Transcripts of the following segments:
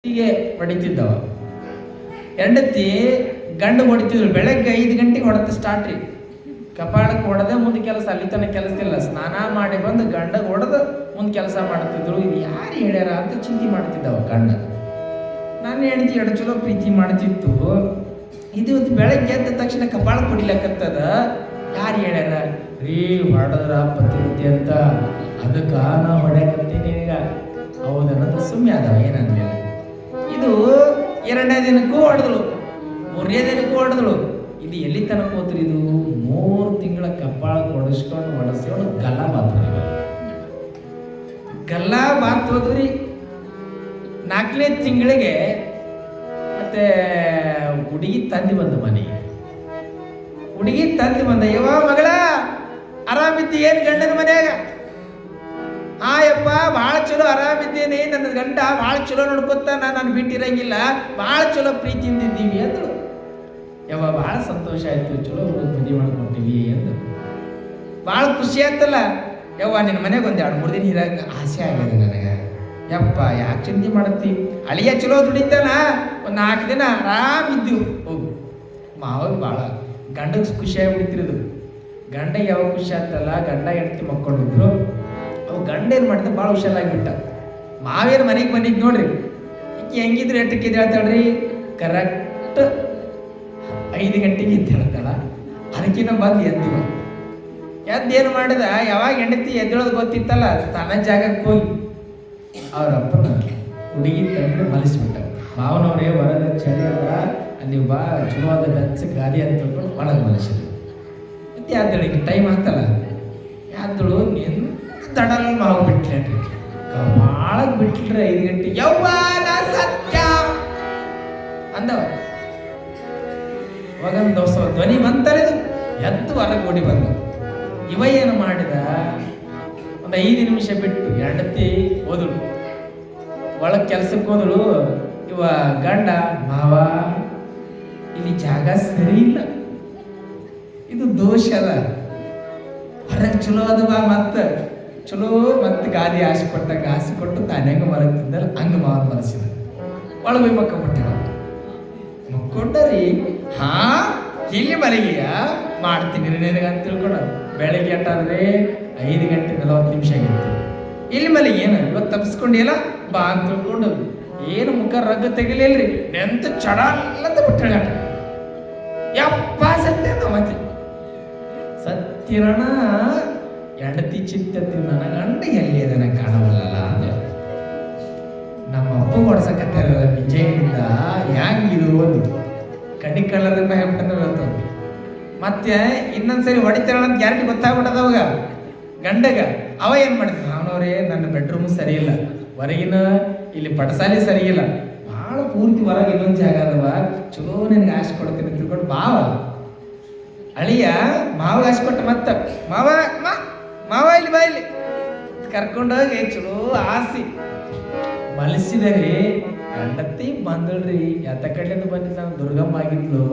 ಹೀಗೆ ಹೊಡಿತಿದ್ದವ. ಹೆಂಡತಿ ಗಂಡು ಹೊಡಿತಿದ್ರು. ಬೆಳಗ್ಗೆ 5 ಗಂಟೆಗೆ ಹೊಡೆದು ಸ್ಟಾರ್ಟ್ ರೀ. ಕಪಾಳಕ್ಕೆ ಹೊಡೆದ ಮುಂದೆ ಕೆಲಸ, ಅಲ್ಲಿ ತನಕ ಕೆಲಸ ಇಲ್ಲ. ಸ್ನಾನ ಮಾಡಿ ಬಂದು ಗಂಡಗೆ ಹೊಡೆದು ಮುಂದೆ ಕೆಲಸ ಮಾಡ್ತಿದ್ರು. ಇದು ಯಾರು ಹೇಳ್ಯಾರ ಅಂತ ಚಿಂತೆ ಮಾಡ್ತಿದ್ದವ ಗಂಡ. ನಾನು ಹೆಂಡತಿ ಎರಡು ಚಲೋ ಪ್ರೀತಿ ಮಾಡ್ತಿತ್ತು. ಇದು ಬೆಳಗ್ಗೆ ಎದ್ದ ತಕ್ಷಣ ಕಪಾಳ ಕುಡಿಲಕ್ಕತ್ತದ. ಯಾರು ಹೇಳ್ಯಾರ? ರೀ ಹೊಡೆದ್ರ ಪತಿವೃತ್ತಿ ಅಂತ, ಅದಕ್ಕೆ ನಾ ಹೊಡ್ಯಾಕತ್ತೀನಿ ಈಗ. ಹೌದನ್ನೋದು ಸುಮ್ಮನೆ ಅದಾವ, ಏನಂದ್ರೆ ಇದು 2ನೇ ದಿನಕ್ಕೂ ಹೊಡೆದಳು, 3ನೇ ದಿನಕ್ಕೂ ಹೊಡೆದಳು. ಇದು ಎಲ್ಲಿ ತನಕ ಹೋತ್ರಿ? ಇದು 3 ತಿಂಗಳ ಕಪಾಳ ಹೊಡೆಸ್ಕೊಂಡು ಗಲ್ಲ ಬಾತ್ರಿ. ಗಲ್ಲ ಬಾತ್ ಹೋದ್ರಿ. 4ನೇ ತಿಂಗಳಿಗೆ ಮತ್ತೆ ಹುಡುಗಿ ತಂದಿ ಬಂದ ಮನೆಗೆ. ಹುಡುಗಿ ತಂದಿ ಬಂದ, ಯವ್ವ ಮಗಳ ಆರಾಮಿದ್ದಿ ಏನ್ ಗಂಡನ ಮನ್ಯಾಗ? ಹಾ ಯಪ್ಪ, ಭಾಳ ಚಲೋ ಆರಾಮಿದ್ದೇನೆ, ನನ್ನ ಗಂಡ ಭಾಳ ಚಲೋ ನೋಡ್ಕೊತ, ನಾನು ಬಿಟ್ಟಿರಂಗಿಲ್ಲ, ಭಾಳ ಚಲೋ ಪ್ರೀತಿಯಿಂದ ಇದ್ದೀವಿ ಅಂದಳು. ಯವ್ವ ಭಾಳ ಸಂತೋಷ ಆಯ್ತು, ಚಲೋ ಮದುವೆ ಮಾಡ್ಕೊತೀವಿ ಅಂದ್ರು. ಭಾಳ ಖುಷಿ ಆಯ್ತಲ್ಲ. ಯವ್ವ ನಿನ್ನ ಮನೆಗೆ ಒಂದು 2-3 ದಿನ ಇರಾಕ ಆಸೆ ಆಗ್ಯದ ನನಗೆ. ಯಪ್ಪ ಯಾಕೆ ಚಿಂತೆ ಮಾಡತ್ತಿ? ಅಳಿಯ ಚಲೋ ದುಡಿತಾನ, ಒಂದು 4 ದಿನ ಆರಾಮಿದ್ದೀವಿ ಹೋಗು. ಮಾವಾಗ ಭಾಳ ಗಂಡಗೆ ಖುಷಿ ಆಗಿಬಿಡ್ತಿರೋದು. ಗಂಡ ಯಾವಾಗ ಖುಷಿ ಆಗ್ತಲ್ಲ, ಗಂಡ ಹೆಂಡತಿ ಮಕ್ಕೊಂಡಿದ್ರು. ಅವು ಗಂಡ ಏನು ಮಾಡಿದ ಭಾಳ ಹುಷಾರಾಗಿಬಿಟ್ಟ. ಮಾವೇನು ಮನೆಗೆ ಬಂದಿದ್ದು ನೋಡ್ರಿ. ಈಕೆ ಹೆಂಗಿದ್ರೆ ಎಟ್ಟಕ್ಕೆ ಹೇಳ್ತಾಳ್ರಿ, ಕರೆಕ್ಟ್ 5 ಗಂಟೆಗೆ ಇದ್ದು ಹೇಳ್ತಾಳ. ಅದಕ್ಕಿಂತ ಬಂದು ಎದ್ದಿವ. ಎದ್ದೇನು ಮಾಡಿದ, ಯಾವಾಗ ಹೆಂಡತಿ ಎದ್ದೇಳೋದು ಗೊತ್ತಿತ್ತಲ್ಲ, ತನ್ನ ಜಾಗಕ್ಕೆ ಹೋಗಿ ಅವ್ರ ಅಪ್ಪನ ಹುಡುಗಿ ತಂದ್ರೆ ಮಲಿಸ್ಬಿಟ್ಟ. ಮಾವನವ್ರೇ ಹೊರಗ ಚಳಿ ಅದ, ಅಲ್ಲಿ ಬಾ ಚಲೋ ಆದ ಬೆಚ್ಚ ಗಾದಿ ಅಂತ ತಿಳ್ಕೊಂಡು ಒಳಗೆ ಮನುಷ್ಯರು. ಮತ್ತೆ ಯಾವ್ದಳು ಈಗ ಟೈಮ್ ಆಗ್ತಲ್ಲ, ಯಾವ್ದಳು ನಿನ್ನ ತಡಲ್ಲಿ ಮಾವು ಬಿಟ್ಲೆ ಕಮಾಳಕ್ಕೆ ಬಿಟ್ರೆ 5 ಗಂಟೆ ಯವ್ವಾನ ಸತ್ಯ ಅಂದವ. ಅವಾಗಂದು ದೋಸ ಧ್ವನಿ ಬಂತಾರೆ, ಎದ್ದು ಹೊರಗೆ ಓಡಿ ಬಂದ. ಇವ ಏನು ಮಾಡಿದ, ಒಂದು 5 ನಿಮಿಷ ಬಿಟ್ಟು ಹೆಂಡತಿ ಹೋದಳು, ಒಳಗೆ ಕೆಲ್ಸಕ್ಕೆ ಹೋದಳು. ಇವ ಗಂಡ, ಮಾವ ಇಲ್ಲಿ ಜಾಗ ಸರಿ ಇಲ್ಲ, ಇದು ದೋಷ ಅದ, ಹೊರಗೆ ಚಲೋ ಅದ ಬಾ, ಮತ್ತೆ ಚಲೋ ಮತ್ತೆ ಗಾದಿ ಆಸೆ ಕೊಟ್ಟಾಗ ಆಸೆ ಕೊಟ್ಟು ತಾನ್ಯಾಗ ಮಲಗ್ತಿದ್ದಲ್ಲ, ಹಂಗ ಮಾವನ ಮನಸ್ಸಿದ. ಒಳಗೆ ಹೋಗಿ ಮಕ್ಕೊಂಡ್ಬಿಟ್ಟಿವ. ಮಕ್ಕೊಂಡರಿ, ಹಾ ಇಲ್ಲಿ ಮಲಗಿಯ ಮಾಡ್ತೀನಿ ನಿನಗೆ ಅಂತ ತಿಳ್ಕೊಂಡ. ಬೆಳಗ್ಗೆ ಎಟ್ಟಾದ್ರೆ 5 ಗಂಟೆ 40 ನಿಮಿಷ ಆಗಿತ್ತು. ಇಲ್ಲಿ ಮಲಗಿ ಏನು ಇವತ್ತು ತಪ್ಪಿಸ್ಕೊಂಡಿಲ್ಲ ಬಾ ಅಂತ ತಿಳ್ಕೊಂಡು ಏನು ಮುಖ ರಗ್ಗ ತೆಗಿಲಿಲ್ರಿ, ನೆಂತ ಚಡಲ್ಲಂತ ಬಿಟ್ಟಾಳ. ಯಪ್ಪ ಸತ್ಯ ಮತ್ತೆ ಸತ್ಯರಣ ಹೆಂಡತಿ ಚಿಂತತಿ, ನನ್ನ ಗಂಡ ಎಲ್ಲಿ ಅದನ್ನ ಕಾಣವಲ್ಲ ಅಂದ್ರೆ ನಮ್ಮ ಅಪ್ಪ ಹೊಡ್ಸಕತ್ತಾರ ವಿಜಯನಿಂದ ಹ್ಯಾಂಗಿದು ಒಂದು ಕಡಿ ಕಳ್ಳರ ಹೇಳ್ಬಿಟ್ಟು. ಮತ್ತೆ ಇನ್ನೊಂದ್ಸರಿ ಹೊಡಿತಾರ ಅಂತ ಗ್ಯಾರಂಟಿ ಗೊತ್ತಾಗ್ಬಿಟ್ಟದ ಅವಾಗ ಗಂಡಗ. ಅವ ಏನ್ ಮಾಡಿದ, ಅವನವ್ರೇ ನನ್ನ ಬೆಡ್ರೂಮ್ ಸರಿ ಇಲ್ಲ, ಹೊರಗಿನ ಇಲ್ಲಿ ಪಡಸಾಲೆ ಸರಿ ಇಲ್ಲ, ಭಾಳ ಪೂರ್ತಿ ಹೊರಗೆ ಇನ್ನೊಂದು ಜಾಗ ಅದವ, ಚಲೋ ನಿನಗೆ ಆಸೆ ಕೊಡ್ತೀನಿ ತಿಳ್ಕೊಂಡು ಮಾವ ಅಳಿಯ ಮಾವ ಆಸೆ ಕೊಟ್ಟ. ಮತ್ತ ಮಾವ ಮಾವ ಇಲ್ಲಿ ಬಾ, ಇಲ್ಲಿ ಕರ್ಕೊಂಡೋಗಿ ಚಲೋ ಆಸಿ ಮಲಸಿದರೆ ಗಂಡತಿ ಬಂದಳ್ರಿ. ಎತ್ತ ಕಡೆಯಿಂದ ಬಂದಿದ್ದ ದುರ್ಗಮ್ಮ ಆಗಿದ್ಲು.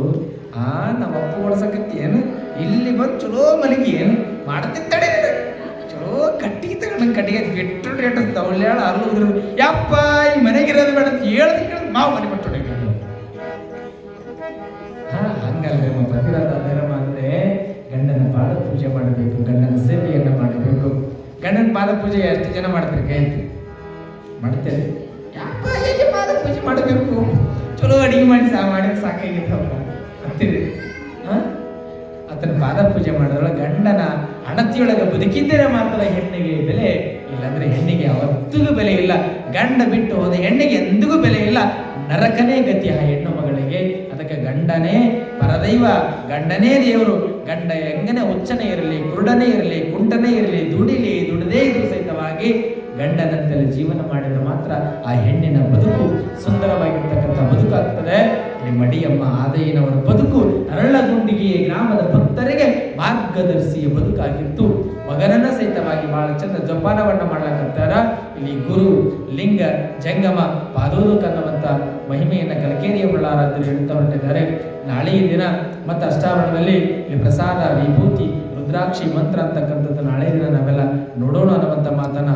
ನಮ್ಮ ಅಪ್ಪ ಓಡ್ಸಕತ್ತಿ ಏನು, ಇಲ್ಲಿ ಬಂದು ಚಲೋ ಮಲಗಿ ಏನು ಮಾಡ್ತಿದ್ದಾಳೆ, ಚಲೋ ಕಟ್ಟಿಗೆ ತಗೊಂಡು ಕಟ್ಟಿಗೆ ಬಿಟ್ಟು ರೇಟ್ ತಗೊಳ್ಳ್ಯಾಳ. ಅಲ್ಲೂ ಯಪ್ಪ ಈ ಮನೆಗಿರೋದು ಬೇಡ ಅಂತ ಹೇಳೋದು ಕೇಳಿದ್ ಮಾವು ಮನೆ ಬಿಟ್ಟು ಹಂಗಲ್ರಿ. ಪತಿರಾದ ಧರ್ಮ ಅಂದ್ರೆ ಗಂಡನ ಪಾದ ಪೂಜೆ ಮಾಡಬೇಕು, ಗಂಡನ ಸೇವೆಯನ್ನ ಮಾಡಬೇಕು. ಗಂಡನ ಪಾದ ಪೂಜೆ ಎಷ್ಟು ಜನ ಮಾಡ್ತಾರೆ ಕೈ ಮಾಡ್ತೇವೆ? ಯಪ್ಪ ಎಲ್ಲಿ ಪಾದ ಪೂಜೆ ಮಾಡಬೇಕು, ಚಲೋ ಅಡಿಗೆ ಮಾಡಿ ಮಾಡಿದ್ರೆ ಸಾಕಾಗಿತ್ತಪ್ಪ ಅಂತೀರಿ. ಆತನ ಪಾದ ಪೂಜೆ ಮಾಡಿದ್ರೆ ಗಂಡನ ಹಣತಿಯೊಳಗೆ ಬದುಕಿದ್ದರೆ ಮಾತ್ರ ಹೆಣ್ಣಿಗೆ ಬೆಲೆ, ಇಲ್ಲಾಂದ್ರೆ ಹೆಣ್ಣಿಗೆ ಯಾವತ್ತಿಗೂ ಬೆಲೆ ಇಲ್ಲ. ಗಂಡ ಬಿಟ್ಟು ಹೋದ ಹೆಣ್ಣಿಗೆ ಎಂದಿಗೂ ಬೆಲೆ ಇಲ್ಲ. ನರಕನೇ ಗತಿ ಆ ಹೆಣ್ಣು ಮಗಳಿಗೆ. ಅದಕ್ಕೆ ಗಂಡನೇ ಪರದೈವ, ಗಂಡನೇ ದೇವರು. ಗಂಡ ಹೆಂಗನೇ ಹುಚ್ಚನೇ ಇರಲಿ, ಕುರುಡನೇ ಇರಲಿ, ಕುಂಟನೇ ಇರಲಿ, ದುಡದೇ ಇದ್ರು ಸಹಿತವಾಗಿ ಗಂಡನಂತೆಲ್ಲ ಜೀವನ ಮಾಡಿದ್ರೆ ಮಾತ್ರ ಆ ಹೆಣ್ಣಿನ ಬದುಕು ಸುಂದರವಾಗಿರ್ತಕ್ಕಂಥ ಬದುಕಾಗ್ತದೆ. ಮಡಿಯಮ್ಮ ಆದಯ್ಯನವರ ಬದುಕು ಅರಳಗುಂಡಿಗೆಯ ಗ್ರಾಮದ ಭಕ್ತರಿಗೆ ಮಾರ್ಗದರ್ಶಿಯ ಬದುಕಾಗಿತ್ತು. ಮಗನನ್ನ ಸಹಿತವಾಗಿ ಬಹಳ ಚಂದ ಜಪಾನವನ್ನ ಮಾಡ್ಲಕ್ಕಂತಾರ. ಇಲ್ಲಿ ಗುರು ಲಿಂಗ ಜಂಗಮ ಪಾದೋದಕ ಅನ್ನುವಂಥ ಮಹಿಮೆಯನ್ನ ಕಲಕೇರಿಯ ಬಳ್ಳಾರಾಧರು ಹೇಳ್ತಾ ಹೊರಟಿದ್ದಾರೆ. ನಾಳೆಯ ದಿನ ಮತ್ತು ಅಷ್ಟಾವರಣದಲ್ಲಿ ಇಲ್ಲಿ ಪ್ರಸಾದ, ವಿಭೂತಿ, ರುದ್ರಾಕ್ಷಿ ಮಂತ್ರ ಅಂತಕ್ಕಂಥದ್ದು ನಾಳೆ ದಿನ ನಾವೆಲ್ಲ ನೋಡೋಣ ಅನ್ನುವಂಥ ಮಾತನ್ನ